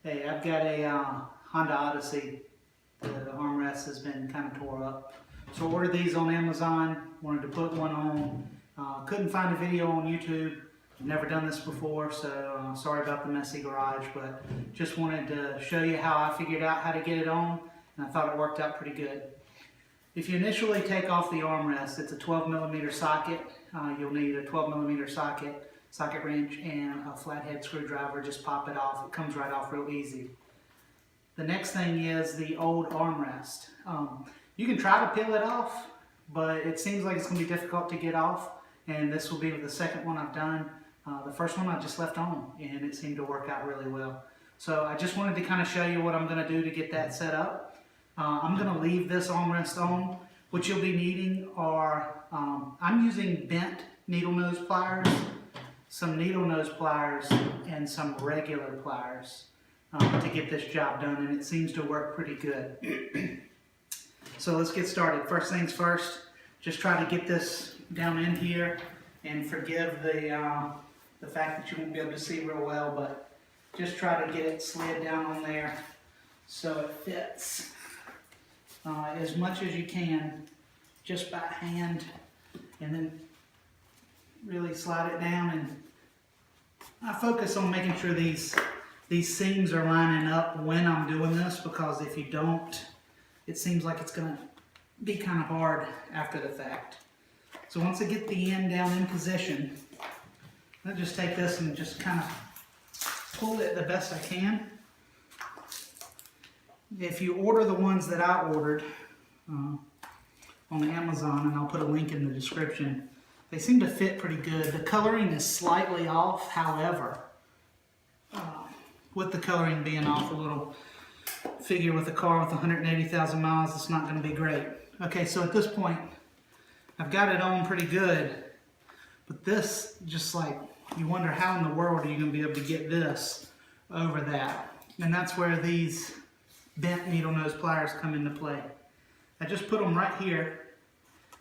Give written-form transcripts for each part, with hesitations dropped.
Hey, I've got a Honda Odyssey. The armrest has been kind of tore up. So I ordered these on Amazon, wanted to put one on. Couldn't find a video on YouTube. Never done this before, so sorry about the messy garage, but just wanted to show you how I figured out how to get it on, and I thought it worked out pretty good. If you initially take off the armrest, it's a 12mm socket. You'll need a 12mm socket wrench, and a flathead screwdriver. Just pop it off. It comes right off real easy. The next thing is the old armrest. You can try to peel it off, but it seems like it's going to be difficult to get off, and this will be the second one I've done. The first one I just left on, and it seemed to work out really well. So I just wanted to kind of show you what I'm going to do to get that set up. I'm going to leave this armrest on. What you'll be needing are, I'm using bent needle nose pliers, some needle nose pliers, and some regular pliers to get this job done, and it seems to work pretty good. So let's get started. First things first, just try to get this down in here, and forgive the fact that you won't be able to see real well, but just try to get it slid down on there so it fits as much as you can, just by hand, and then really slide it down. And I focus on making sure these seams are lining up when I'm doing this, because if you don't, it seems like it's going to be kind of hard after the fact. So once I get the end down in position, I'll just take this and just kind of pull it the best I can. If you order the ones that I ordered on Amazon, and I'll put a link in the description, they seem to fit pretty good. The coloring is slightly off, however, with the coloring being off a little, figure with a car with 180,000 miles, it's not going to be great. Okay, so at this point, I've got it on pretty good, but this, just like, you wonder how in the world are you going to be able to get this over that. And that's where these bent needle nose pliers come into play. I just put them right here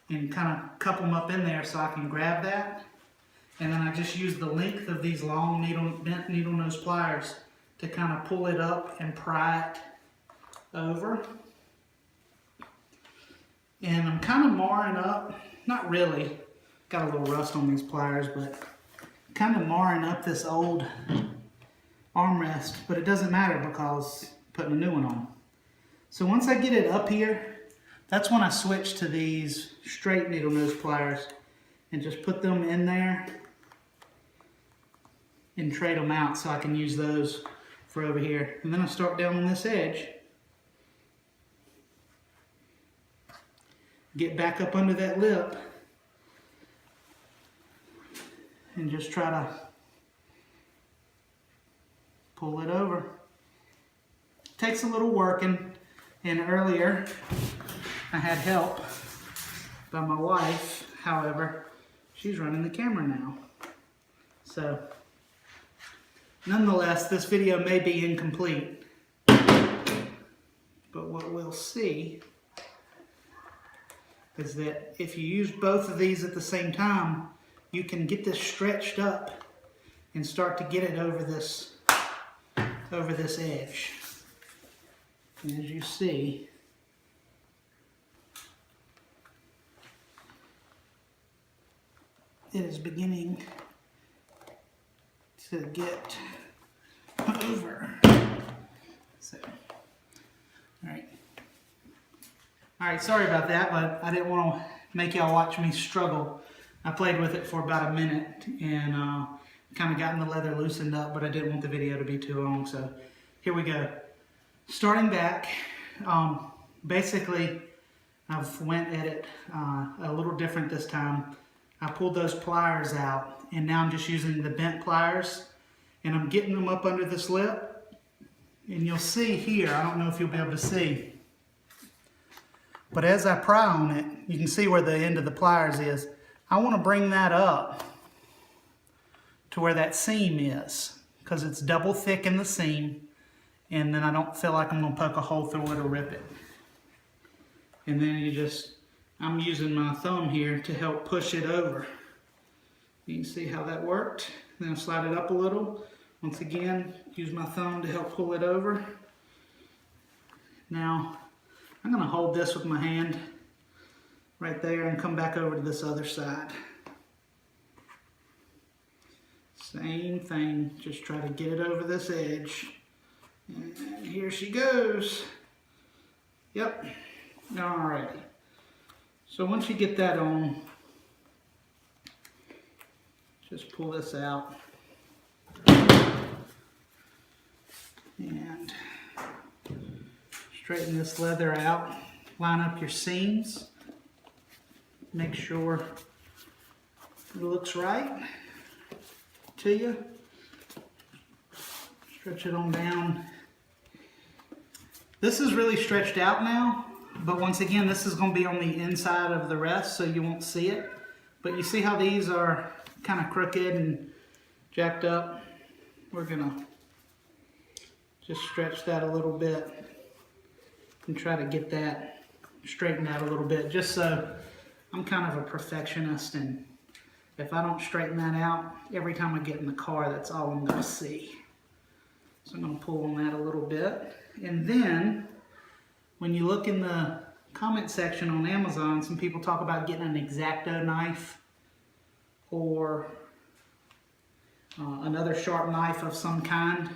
and kind of cup them up in there so I can grab that. And then I just use the length of these long bent needle nose pliers to kind of pull it up and pry it over. And I'm kind of marring up, not really, got a little rust on these pliers, but kind of marring up this old armrest, but it doesn't matter because I'm putting a new one on. So once I get it up here, that's when I switch to these straight needle nose pliers and just put them in there and trade them out so I can use those for over here. And then I start down on this edge, get back up under that lip, and just try to pull it over. Takes a little working, and earlier I had help by my wife. However, she's running the camera now. So, nonetheless, this video may be incomplete, but what we'll see is that if you use both of these at the same time, you can get this stretched up and start to get it over this edge. And as you see, it is beginning to get over. So, all right, sorry about that, but I didn't want to make y'all watch me struggle. I played with it for about a minute and kind of gotten the leather loosened up, but I didn't want the video to be too long, so here we go. Starting back, basically I've went at it a little different this time. I pulled those pliers out, and now I'm just using the bent pliers, and I'm getting them up under this lip, and you'll see here, I don't know if you'll be able to see, but as I pry on it, you can see where the end of the pliers is. I want to bring that up to where that seam is, because it's double thick in the seam, and then I don't feel like I'm going to poke a hole through it or rip it. And then I'm using my thumb here to help push it over. You can see how that worked. Then I slide it up a little. Once again, use my thumb to help pull it over. Now, I'm going to hold this with my hand right there and come back over to this other side. Same thing, just try to get it over this edge. And here she goes. Yep, alrighty. So once you get that on, just pull this out. And straighten this leather out. Line up your seams. Make sure it looks right to you. Stretch it on down. This is really stretched out now, but once again, this is going to be on the inside of the rest, so you won't see it. But you see how these are kind of crooked and jacked up? We're going to just stretch that a little bit and try to get that straightened out a little bit, just so I'm kind of a perfectionist, and if I don't straighten that out, every time I get in the car, that's all I'm going to see. So I'm going to pull on that a little bit. And then, when you look in the comment section on Amazon, some people talk about getting an X-Acto knife or another sharp knife of some kind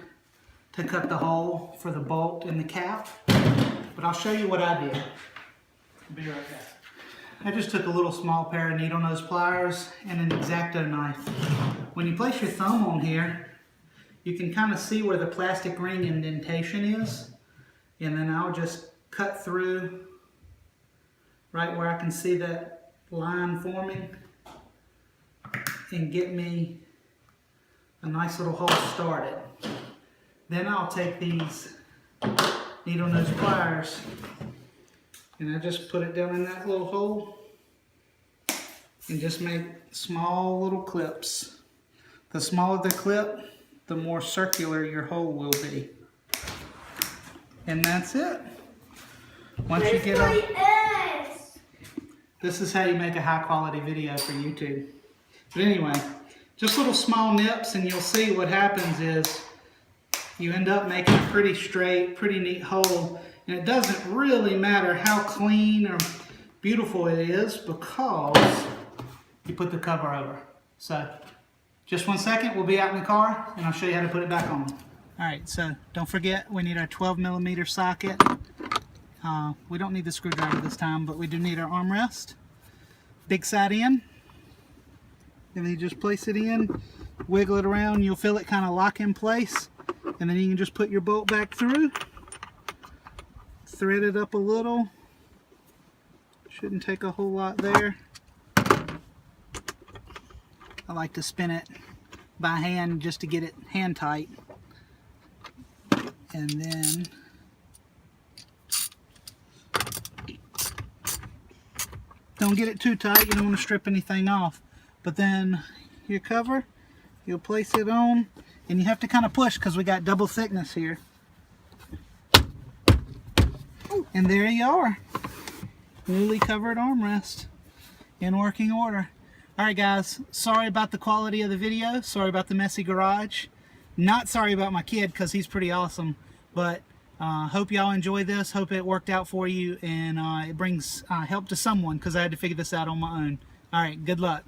to cut the hole for the bolt in the cap. But I'll show you what I did. I'll be right back. I just took a little small pair of needle nose pliers and an X-Acto knife. When you place your thumb on here, you can kind of see where the plastic ring indentation is, and then I'll just cut through right where I can see that line forming and get me a nice little hole started. Then I'll take these needle nose pliers and I just put it down in that little hole and just make small little clips. The smaller the clip, the more circular your hole will be. And that's it. Once you get up, this is how you make a high quality video for YouTube. But anyway, just little small nips, and you'll see what happens is you end up making a pretty straight, pretty neat hole. And it doesn't really matter how clean or beautiful it is because you put the cover over. So just 1 second, we'll be out in the car and I'll show you how to put it back on. Alright, so don't forget we need our 12mm socket. We don't need the screwdriver this time, but we do need our armrest. Big side in. And then you just place it in, wiggle it around, you'll feel it kind of lock in place. And then you can just put your bolt back through. Thread it up a little. Shouldn't take a whole lot there. I like to spin it by hand just to get it hand tight. And then don't get it too tight, you don't want to strip anything off. But then your cover, you'll place it on, and you have to kind of push because we got double thickness here. And there you are. Newly covered armrest in working order. Alright guys, sorry about the quality of the video, sorry about the messy garage. Not sorry about my kid because he's pretty awesome, but hope y'all enjoy this, hope it worked out for you, and it brings help to someone because I had to figure this out on my own. Alright, good luck.